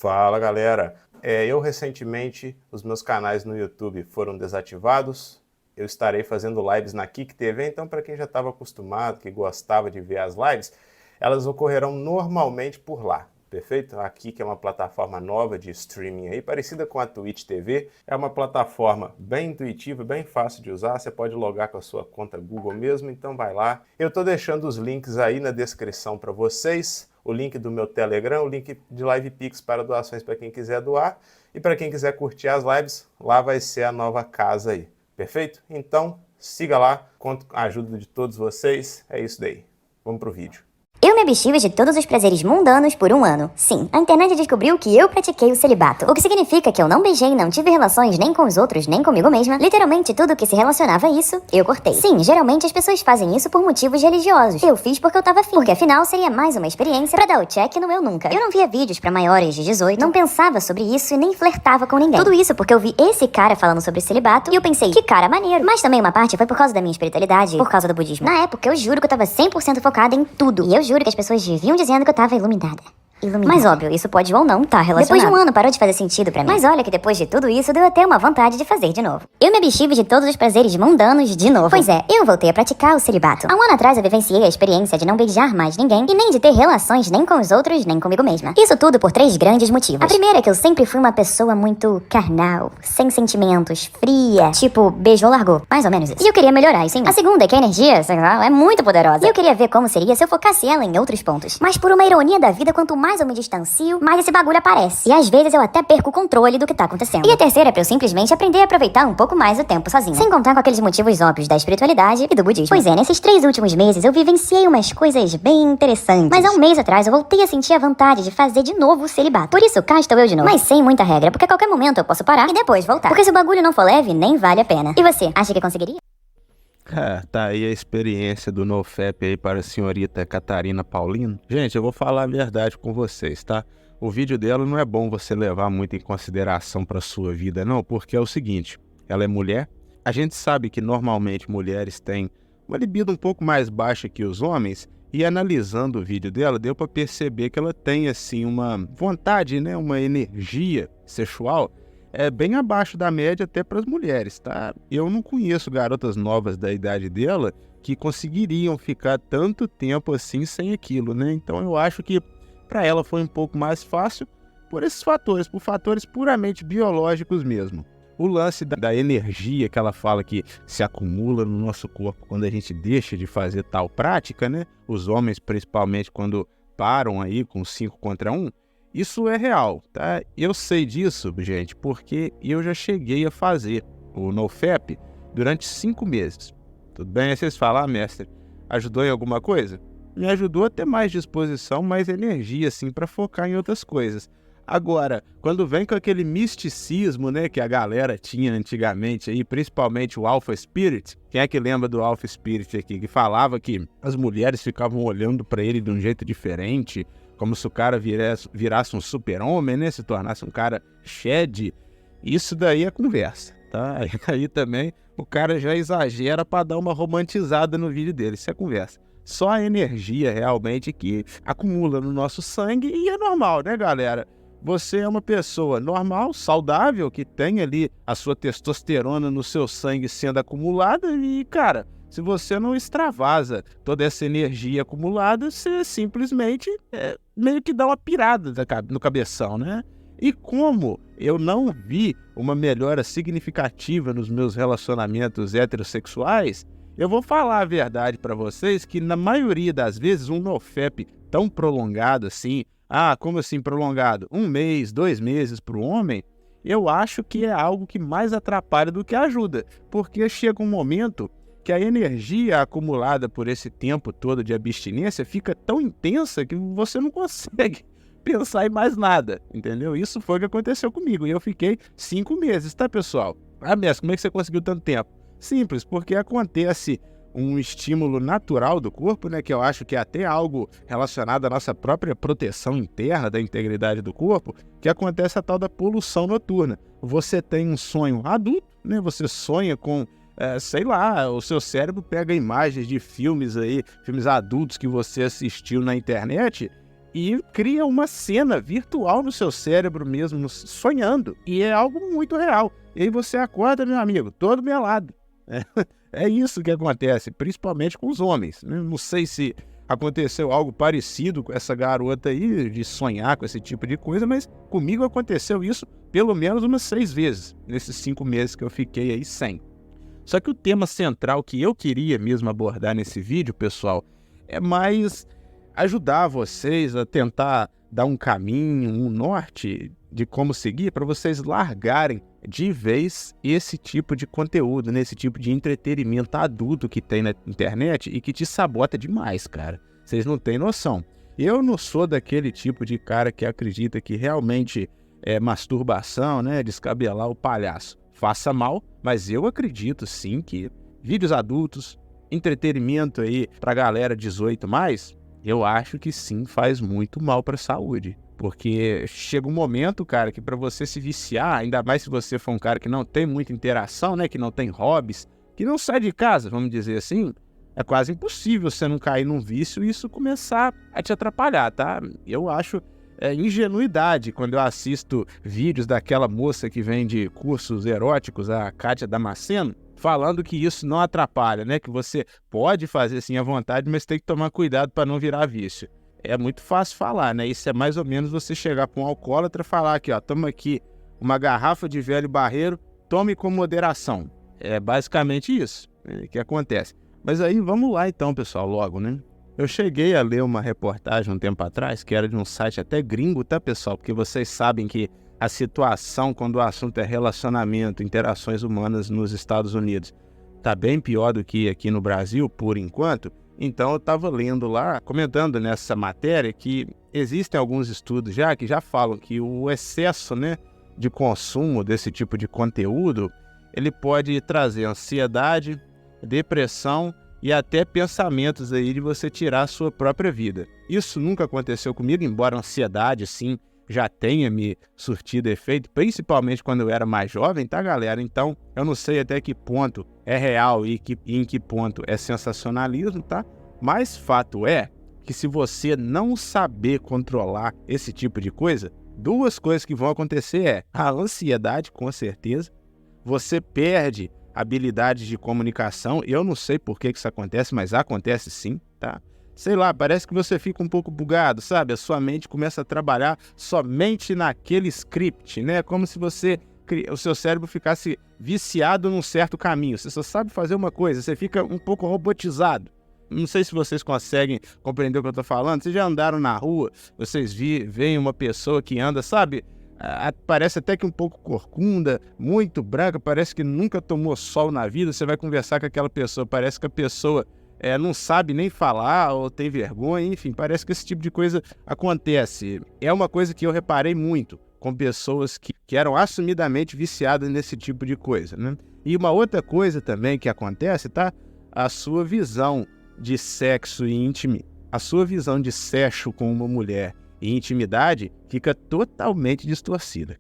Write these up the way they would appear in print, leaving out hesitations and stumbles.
Fala galera, eu recentemente, os meus canais no YouTube foram desativados, eu estarei fazendo lives na Kick TV, então para quem já estava acostumado, que gostava de ver as lives, elas ocorrerão normalmente por lá, perfeito? A Kick é uma plataforma nova de streaming aí, parecida com a Twitch TV, é uma plataforma bem intuitiva, bem fácil de usar, você pode logar com a sua conta Google mesmo, então vai lá. Eu estou deixando os links aí na descrição para vocês, o link do meu Telegram, o link de LivePix para doações para quem quiser doar, e para quem quiser curtir as lives, lá vai ser a nova casa aí, perfeito? Então, siga lá, conto com a ajuda de todos vocês, é isso daí. Vamos pro vídeo. Eu me abstive de todos os prazeres mundanos por 1 ano. Sim, a internet descobriu que eu pratiquei o celibato, o que significa que eu não beijei, não tive relações nem com os outros, nem comigo mesma. Literalmente tudo que se relacionava a isso, eu cortei. Sim, geralmente as pessoas fazem isso por motivos religiosos. Eu fiz porque eu tava afim, porque afinal seria mais uma experiência pra dar o check no eu nunca. Eu não via vídeos pra maiores de 18, não pensava sobre isso e nem flertava com ninguém. Tudo isso porque eu vi esse cara falando sobre celibato e eu pensei, que cara maneiro. Mas também uma parte foi por causa da minha espiritualidade, por causa do budismo. Na época eu juro que eu tava 100% focada em tudo. E eu juro que as pessoas viviam dizendo que eu tava iluminada. Mas óbvio, isso pode ou não estar relacionado. Depois de 1 ano parou de fazer sentido pra mim. Mas olha que depois de tudo isso, deu até uma vontade de fazer de novo. Eu me abstive de todos os prazeres mundanos de novo. Pois é, eu voltei a praticar o celibato. Há 1 ano atrás eu vivenciei a experiência de não beijar mais ninguém e nem de ter relações nem com os outros, nem comigo mesma. Isso tudo por 3 grandes motivos. A primeira é que eu sempre fui uma pessoa muito carnal, sem sentimentos, fria, tipo, beijou, largou. Mais ou menos isso. E eu queria melhorar isso em mim. A segunda é que a energia, sei lá, é muito poderosa. E eu queria ver como seria se eu focasse ela em outros pontos. Mas por uma ironia da vida, quanto mais eu me distancio, mais esse bagulho aparece. E às vezes eu até perco o controle do que tá acontecendo. E a terceira é pra eu simplesmente aprender a aproveitar um pouco mais o tempo sozinha. Sem contar com aqueles motivos óbvios da espiritualidade e do budismo. Pois é, nesses 3 últimos meses eu vivenciei umas coisas bem interessantes. Mas há 1 mês atrás eu voltei a sentir a vontade de fazer de novo o celibato. Por isso cá estou eu de novo. Mas sem muita regra, porque a qualquer momento eu posso parar e depois voltar. Porque se o bagulho não for leve, nem vale a pena. E você, acha que conseguiria? Tá aí a experiência do NoFap aí para a senhorita Catarina Paulino. Gente, eu vou falar a verdade com vocês, tá? O vídeo dela não é bom você levar muito em consideração para sua vida, não, porque é o seguinte, ela é mulher, a gente sabe que normalmente mulheres têm uma libido um pouco mais baixa que os homens, e analisando o vídeo dela, deu para perceber que ela tem, assim, uma vontade, né, uma energia sexual bem abaixo da média até para as mulheres, tá? Eu não conheço garotas novas da idade dela que conseguiriam ficar tanto tempo assim sem aquilo, né? Então eu acho que para ela foi um pouco mais fácil por esses fatores, por fatores puramente biológicos mesmo. O lance da energia que ela fala que se acumula no nosso corpo quando a gente deixa de fazer tal prática, né? Os homens, principalmente, quando param aí com 5 contra 1, isso é real, tá? Eu sei disso, gente, porque eu já cheguei a fazer o NoFap durante 5 meses. Tudo bem? Aí vocês falam, mestre, ajudou em alguma coisa? Me ajudou a ter mais disposição, mais energia, assim, para focar em outras coisas. Agora, quando vem com aquele misticismo, né, que a galera tinha antigamente aí, principalmente o Alpha Spirit, quem é que lembra do Alpha Spirit aqui, que falava que as mulheres ficavam olhando para ele de um jeito diferente, como se o cara virasse um super-homem, né, se tornasse um cara shed, isso daí é conversa, tá? Aí também o cara já exagera para dar uma romantizada no vídeo dele, isso é conversa. Só a energia realmente que acumula no nosso sangue e é normal, né, galera? Você é uma pessoa normal, saudável, que tem ali a sua testosterona no seu sangue sendo acumulada e, cara, se você não extravasa toda essa energia acumulada, você simplesmente meio que dá uma pirada no cabeção, né? E como eu não vi uma melhora significativa nos meus relacionamentos heterossexuais, eu vou falar a verdade para vocês que na maioria das vezes um NoFap tão prolongado assim, como assim prolongado? 1 mês, 2 meses para o homem, eu acho que é algo que mais atrapalha do que ajuda, porque chega um momento que a energia acumulada por esse tempo todo de abstinência fica tão intensa que você não consegue pensar em mais nada, entendeu? Isso foi o que aconteceu comigo e eu fiquei 5 meses, tá, pessoal? Mestre, como é que você conseguiu tanto tempo? Simples, porque acontece um estímulo natural do corpo, né, que eu acho que é até algo relacionado à nossa própria proteção interna da integridade do corpo, que acontece a tal da poluição noturna. Você tem um sonho adulto, né, você sonha com, sei lá, o seu cérebro pega imagens de filmes aí, filmes adultos que você assistiu na internet, e cria uma cena virtual no seu cérebro mesmo, sonhando. E é algo muito real. E aí você acorda, meu amigo, todo melado. É isso que acontece, principalmente com os homens. Não sei se aconteceu algo parecido com essa garota aí, de sonhar com esse tipo de coisa, mas comigo aconteceu isso pelo menos umas 6 vezes, nesses 5 meses que eu fiquei aí sem. Só que o tema central que eu queria mesmo abordar nesse vídeo, pessoal, é mais ajudar vocês a tentar dar um caminho, um norte de como seguir para vocês largarem de vez esse tipo de conteúdo, né? Esse tipo de entretenimento adulto que tem na internet e que te sabota demais, cara. Vocês não têm noção. Eu não sou daquele tipo de cara que acredita que realmente é masturbação, né? Descabelar o palhaço faça mal, mas eu acredito sim que vídeos adultos, entretenimento aí pra galera 18+, eu acho que sim faz muito mal pra saúde. Porque chega um momento, cara, que pra você se viciar, ainda mais se você for um cara que não tem muita interação, né, que não tem hobbies, que não sai de casa, vamos dizer assim, é quase impossível você não cair num vício e isso começar a te atrapalhar, tá? Eu acho ingenuidade quando eu assisto vídeos daquela moça que vende cursos eróticos, a Kátia Damasceno, falando que isso não atrapalha, né? Que você pode fazer sim à vontade, mas tem que tomar cuidado para não virar vício. É muito fácil falar, né? Isso é mais ou menos você chegar para um alcoólatra e falar aqui, ó, toma aqui uma garrafa de velho barreiro, tome com moderação. É basicamente isso, né, que acontece. Mas aí vamos lá então, pessoal, logo, né? Eu cheguei a ler uma reportagem um tempo atrás, que era de um site até gringo, tá, pessoal? Porque vocês sabem que a situação quando o assunto é relacionamento, interações humanas nos Estados Unidos, tá bem pior do que aqui no Brasil, por enquanto. Então eu estava lendo lá, comentando nessa matéria, que existem alguns estudos que já falam que o excesso, né, de consumo desse tipo de conteúdo, ele pode trazer ansiedade, depressão e até pensamentos aí de você tirar a sua própria vida. Isso nunca aconteceu comigo, embora a ansiedade, sim, já tenha me surtido efeito, principalmente quando eu era mais jovem, tá, galera? Então, eu não sei até que ponto é real e em que ponto é sensacionalismo, tá? Mas fato é que se você não saber controlar esse tipo de coisa, 2 coisas que vão acontecer é a ansiedade, com certeza, você perde habilidades de comunicação. Eu não sei por que isso acontece, mas acontece sim, tá? Sei lá, parece que você fica um pouco bugado, sabe? A sua mente começa a trabalhar somente naquele script, né? Como se o seu cérebro ficasse viciado num certo caminho. Você só sabe fazer uma coisa, você fica um pouco robotizado. Não sei se vocês conseguem compreender o que eu tô falando. Vocês já andaram na rua, vocês veem uma pessoa que anda, sabe? Parece até que um pouco corcunda, muito branca, parece que nunca tomou sol na vida. Você vai conversar com aquela pessoa, parece que a pessoa não sabe nem falar ou tem vergonha, enfim, parece que esse tipo de coisa acontece. É uma coisa que eu reparei muito com pessoas que eram assumidamente viciadas nesse tipo de coisa, né? E uma outra coisa também que acontece, tá? A sua visão de sexo íntimo, a sua visão de sexo com uma mulher e intimidade fica totalmente distorcida.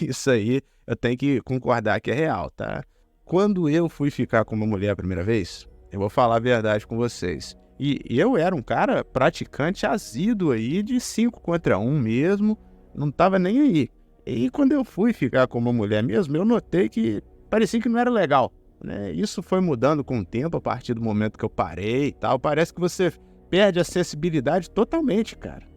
Isso aí eu tenho que concordar que é real, tá? Quando eu fui ficar com uma mulher a primeira vez, eu vou falar a verdade com vocês, e eu era um cara praticante assíduo aí de 5 contra 1 mesmo, não tava nem aí. E quando eu fui ficar com uma mulher mesmo, eu notei que parecia que não era legal, né? Isso foi mudando com o tempo, a partir do momento que eu parei e tal. Parece que você perde a sensibilidade totalmente, cara.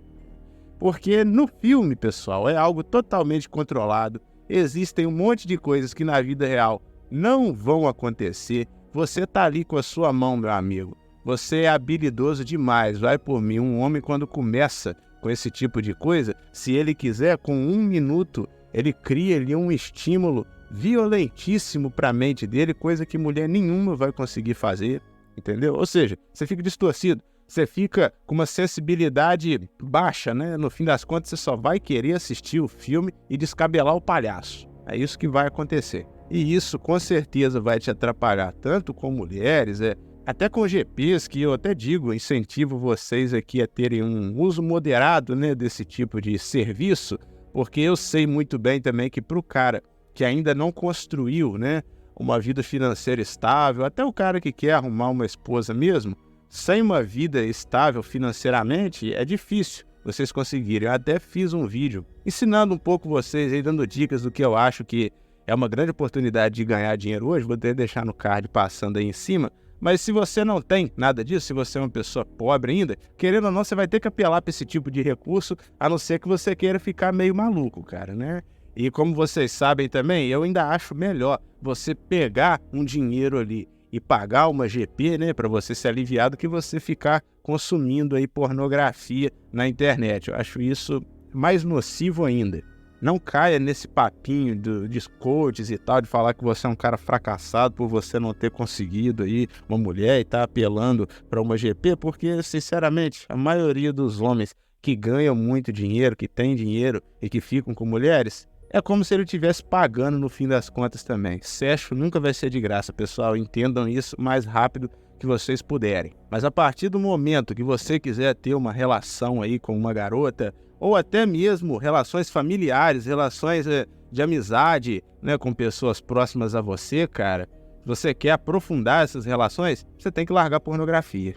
Porque no filme, pessoal, é algo totalmente controlado. Existem um monte de coisas que na vida real não vão acontecer. Você tá ali com a sua mão, meu amigo. Você é habilidoso demais, vai por mim. Um homem, quando começa com esse tipo de coisa, se ele quiser, com 1 minuto, ele cria ali um estímulo violentíssimo para a mente dele, coisa que mulher nenhuma vai conseguir fazer, entendeu? Ou seja, você fica distorcido. Você fica com uma sensibilidade baixa, né? No fim das contas, você só vai querer assistir o filme e descabelar o palhaço. É isso que vai acontecer. E isso, com certeza, vai te atrapalhar, tanto com mulheres, até com GPs, que eu até digo, incentivo vocês aqui a terem um uso moderado, né, desse tipo de serviço, porque eu sei muito bem também que para o cara que ainda não construiu, né, uma vida financeira estável, até o cara que quer arrumar uma esposa mesmo, sem uma vida estável financeiramente, é difícil vocês conseguirem. Eu até fiz um vídeo ensinando um pouco vocês aí, dando dicas do que eu acho que é uma grande oportunidade de ganhar dinheiro hoje. Vou até deixar no card passando aí em cima. Mas se você não tem nada disso, se você é uma pessoa pobre ainda, querendo ou não, você vai ter que apelar para esse tipo de recurso, a não ser que você queira ficar meio maluco, cara, né? E como vocês sabem também, eu ainda acho melhor você pegar um dinheiro ali e pagar uma GP, né, para você se aliviar, do que você ficar consumindo aí pornografia na internet. Eu acho isso mais nocivo ainda. Não caia nesse papinho de coaches e tal, de falar que você é um cara fracassado por você não ter conseguido aí uma mulher e tá apelando para uma GP, porque, sinceramente, a maioria dos homens que ganham muito dinheiro, que têm dinheiro e que ficam com mulheres, é como se ele estivesse pagando no fim das contas também. Sexo nunca vai ser de graça, pessoal. Entendam isso o mais rápido que vocês puderem. Mas a partir do momento que você quiser ter uma relação aí com uma garota, ou até mesmo relações familiares, relações de amizade, né, com pessoas próximas a você, cara, se você quer aprofundar essas relações, você tem que largar a pornografia.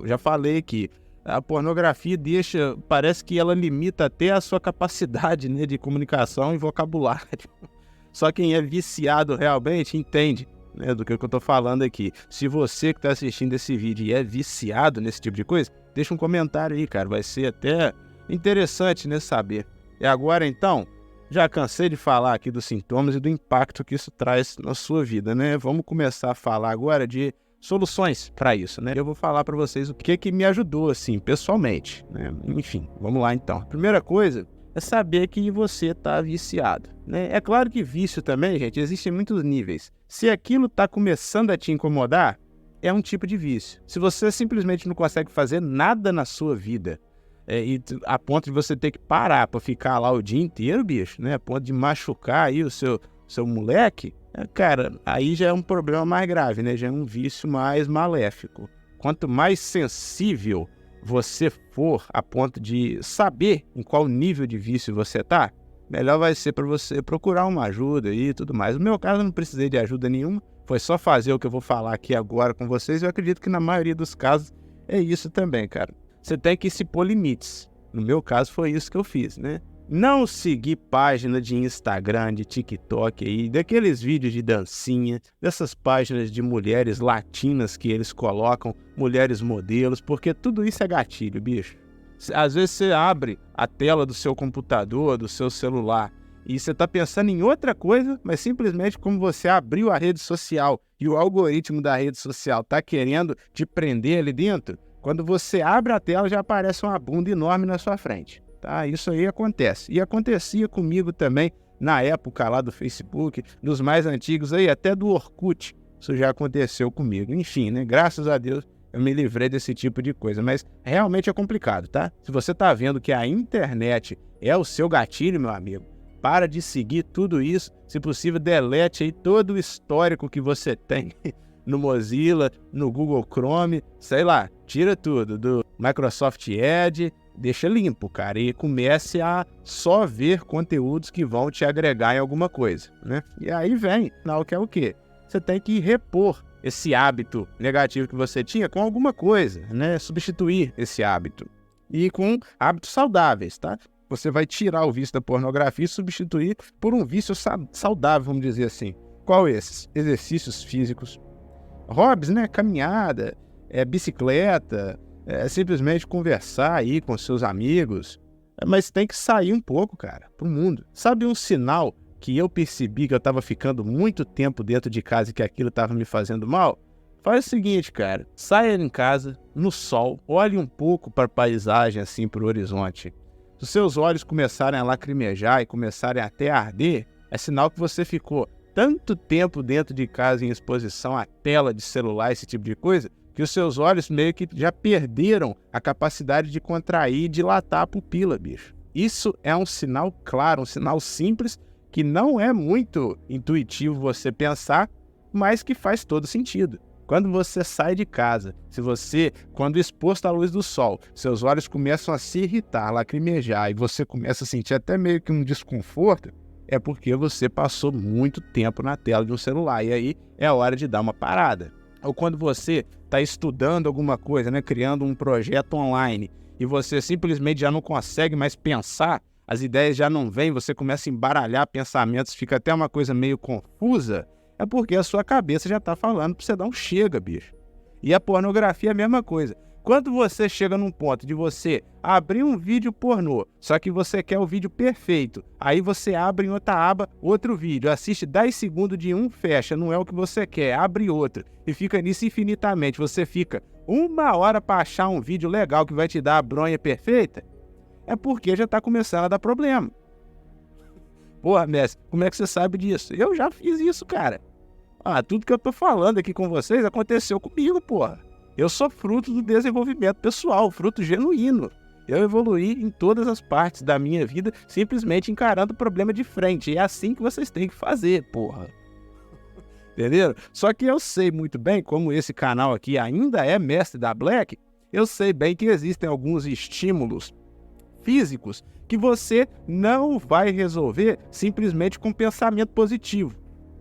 Já falei que a pornografia parece que ela limita até a sua capacidade, né, de comunicação e vocabulário. Só quem é viciado realmente entende, né, do que eu tô falando aqui. Se você que tá assistindo esse vídeo e é viciado nesse tipo de coisa, deixa um comentário aí, cara. Vai ser até interessante, né, saber. E agora, então, já cansei de falar aqui dos sintomas e do impacto que isso traz na sua vida, né? Vamos começar a falar agora de soluções para isso, né? Eu vou falar para vocês o que me ajudou, assim, pessoalmente, né? Enfim, vamos lá então. A primeira coisa é saber que você tá viciado, né? É claro que vício também, gente, existem muitos níveis. Se aquilo tá começando a te incomodar, é um tipo de vício. Se você simplesmente não consegue fazer nada na sua vida, e a ponto de você ter que parar para ficar lá o dia inteiro, bicho, né? A ponto de machucar aí o seu moleque, cara, aí já é um problema mais grave, né? Já é um vício mais maléfico. Quanto mais sensível você for a ponto de saber em qual nível de vício você tá, melhor vai ser para você procurar uma ajuda e tudo mais. No meu caso, eu não precisei de ajuda nenhuma, foi só fazer o que eu vou falar aqui agora com vocês. Eu acredito que na maioria dos casos é isso também, cara. Você tem que se pôr limites. No meu caso, foi isso que eu fiz, né? Não seguir página de Instagram, de TikTok aí, daqueles vídeos de dancinha, dessas páginas de mulheres latinas que eles colocam, mulheres modelos, porque tudo isso é gatilho, bicho. Às vezes você abre a tela do seu computador, do seu celular, e você tá pensando em outra coisa, mas simplesmente como você abriu a rede social e o algoritmo da rede social tá querendo te prender ali dentro, quando você abre a tela já aparece uma bunda enorme na sua frente. Tá? Isso aí acontece. E acontecia comigo também na época lá do Facebook, nos mais antigos aí, até do Orkut. Isso já aconteceu comigo. Enfim, né? Graças a Deus eu me livrei desse tipo de coisa. Mas realmente é complicado, tá? Se você tá vendo que a internet é o seu gatilho, meu amigo, para de seguir tudo isso. Se possível, delete aí todo o histórico que você tem no Mozilla, no Google Chrome, sei lá, tira tudo do Microsoft Edge, deixa limpo, cara, e comece a só ver conteúdos que vão te agregar em alguma coisa, né? E aí vem, não, que é o quê? Você tem que repor esse hábito negativo que você tinha com alguma coisa, né? Substituir esse hábito. E com hábitos saudáveis, tá? Você vai tirar o vício da pornografia e substituir por um vício saudável, vamos dizer assim. Qual esses? Exercícios físicos, hobbies, né? Caminhada, bicicleta, simplesmente conversar aí com seus amigos. Mas tem que sair um pouco, cara, pro mundo. Sabe um sinal que eu percebi que eu tava ficando muito tempo dentro de casa e que aquilo tava me fazendo mal? Faz o seguinte, cara, saia em casa, no sol, olhe um pouco para a paisagem, assim, pro horizonte. Se os seus olhos começarem a lacrimejar e começarem até a arder, é sinal que você ficou tanto tempo dentro de casa em exposição à tela de celular, esse tipo de coisa, que os seus olhos meio que já perderam a capacidade de contrair e dilatar a pupila, bicho. Isso é um sinal claro, um sinal simples, que não é muito intuitivo você pensar, mas que faz todo sentido. Quando você sai de casa, se você, quando exposto à luz do sol, seus olhos começam a se irritar, lacrimejar, e você começa a sentir até meio que um desconforto, é porque você passou muito tempo na tela de um celular, e aí é a hora de dar uma parada. Ou quando você está estudando alguma coisa, né, criando um projeto online, e você simplesmente já não consegue mais pensar, as ideias já não vêm, você começa a embaralhar pensamentos, fica até uma coisa meio confusa, é porque a sua cabeça já está falando para você dar um chega, bicho. E a pornografia é a mesma coisa. Quando você chega num ponto de você abrir um vídeo pornô, só que você quer o vídeo perfeito, aí você abre em outra aba outro vídeo, assiste 10 segundos de um, fecha, não é o que você quer, abre outro, e fica nisso infinitamente. Você fica 1 hora para achar um vídeo legal que vai te dar a bronha perfeita, é porque já está começando a dar problema. Porra, mestre, como é que você sabe disso? Eu já fiz isso, cara. Tudo que eu tô falando aqui com vocês aconteceu comigo, porra. Eu sou fruto do desenvolvimento pessoal, fruto genuíno. Eu evoluí em todas as partes da minha vida, simplesmente encarando o problema de frente. E é assim que vocês têm que fazer, porra. Entenderam? Só que eu sei muito bem, como esse canal aqui ainda é mestre da Black, eu sei bem que existem alguns estímulos físicos que você não vai resolver simplesmente com pensamento positivo,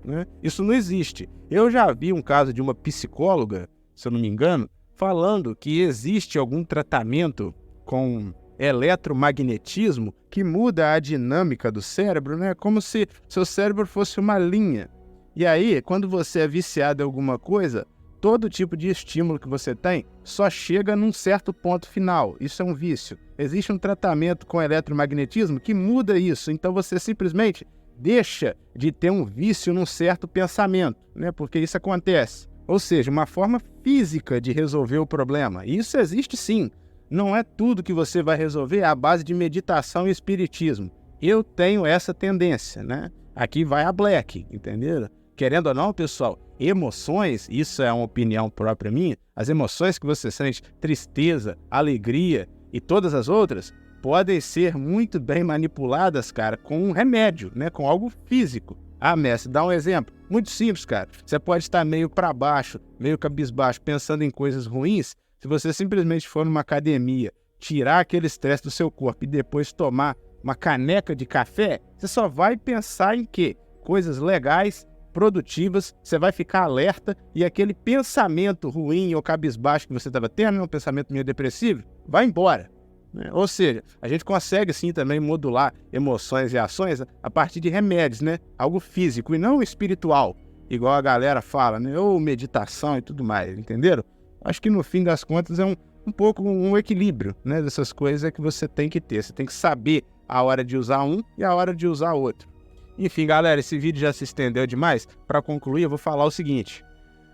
né? Isso não existe. Eu já vi um caso de uma psicóloga, se eu não me engano, falando que existe algum tratamento com eletromagnetismo que muda a dinâmica do cérebro, né? Como se seu cérebro fosse uma linha. E aí, quando você é viciado em alguma coisa, todo tipo de estímulo que você tem só chega num certo ponto final. Isso é um vício. Existe um tratamento com eletromagnetismo que muda isso. Então você simplesmente deixa de ter um vício num certo pensamento, né? Porque isso acontece. Ou seja, uma forma física de resolver o problema. Isso existe sim. Não é tudo que você vai resolver à base de meditação e espiritismo. Eu tenho essa tendência, né? Aqui vai a Black, entenderam? Querendo ou não, pessoal, emoções, isso é uma opinião própria minha, as emoções que você sente, tristeza, alegria e todas as outras, podem ser muito bem manipuladas, cara, com um remédio, né? Com algo físico. Mestre, dá um exemplo. Muito simples, cara. Você pode estar meio para baixo, meio cabisbaixo, pensando em coisas ruins. Se você simplesmente for numa academia, tirar aquele estresse do seu corpo e depois tomar uma caneca de café, você só vai pensar em quê? Coisas legais, produtivas, você vai ficar alerta e aquele pensamento ruim ou cabisbaixo que você estava tendo, um pensamento meio depressivo, vai embora. Ou seja, a gente consegue sim também modular emoções e ações a partir de remédios, né? Algo físico e não espiritual, igual a galera fala, né? Ou meditação e tudo mais, entenderam? Acho que no fim das contas é um pouco um equilíbrio, né? Dessas coisas é que você tem que ter. Você tem que saber a hora de usar um e a hora de usar outro. Enfim, galera, esse vídeo já se estendeu demais. Para concluir, eu vou falar o seguinte.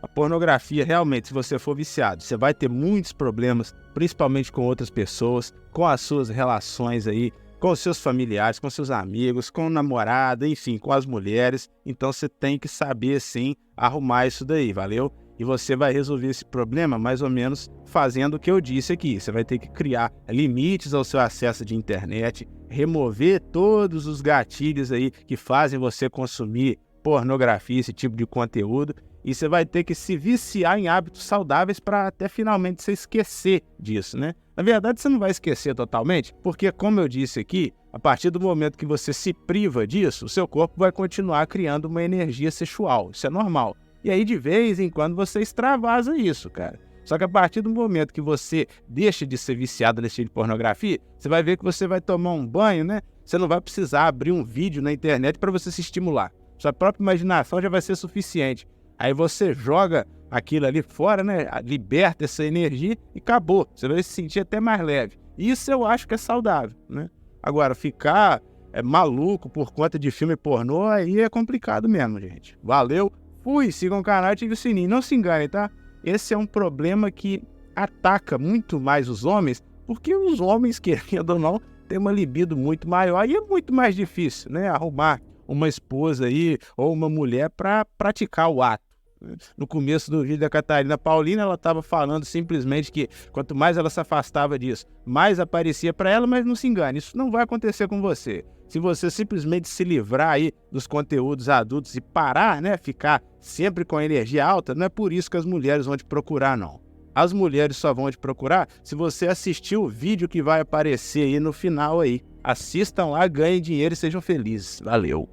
A pornografia, realmente, se você for viciado, você vai ter muitos problemas, principalmente com outras pessoas, com as suas relações aí, com os seus familiares, com seus amigos, com o namorado, enfim, com as mulheres. Então você tem que saber, sim, arrumar isso daí, valeu? E você vai resolver esse problema mais ou menos fazendo o que eu disse aqui. Você vai ter que criar limites ao seu acesso de internet, remover todos os gatilhos aí que fazem você consumir pornografia, esse tipo de conteúdo. E você vai ter que se viciar em hábitos saudáveis para até finalmente você esquecer disso, né? Na verdade, você não vai esquecer totalmente, porque, como eu disse aqui, a partir do momento que você se priva disso, o seu corpo vai continuar criando uma energia sexual. Isso é normal. E aí, de vez em quando, você extravasa isso, cara. Só que a partir do momento que você deixa de ser viciado nesse tipo de pornografia, você vai ver que você vai tomar um banho, né? Você não vai precisar abrir um vídeo na internet para você se estimular. Sua própria imaginação já vai ser suficiente. Aí você joga aquilo ali fora, né? Liberta essa energia e acabou. Você vai se sentir até mais leve. Isso eu acho que é saudável, né? Agora, ficar maluco por conta de filme pornô, aí é complicado mesmo, gente. Valeu, fui, sigam o canal e ativem o sininho. Não se engane, tá? Esse é um problema que ataca muito mais os homens, porque os homens, querendo ou não, têm uma libido muito maior e é muito mais difícil, né? Arrumar uma esposa aí ou uma mulher para praticar o ato. No começo do vídeo da Catarina Paulina, ela estava falando simplesmente que quanto mais ela se afastava disso, mais aparecia para ela, mas não se engane, isso não vai acontecer com você. Se você simplesmente se livrar aí dos conteúdos adultos e parar, né, ficar sempre com a energia alta, não é por isso que as mulheres vão te procurar, não. As mulheres só vão te procurar se você assistir o vídeo que vai aparecer aí no final aí. Assistam lá, ganhem dinheiro e sejam felizes. Valeu!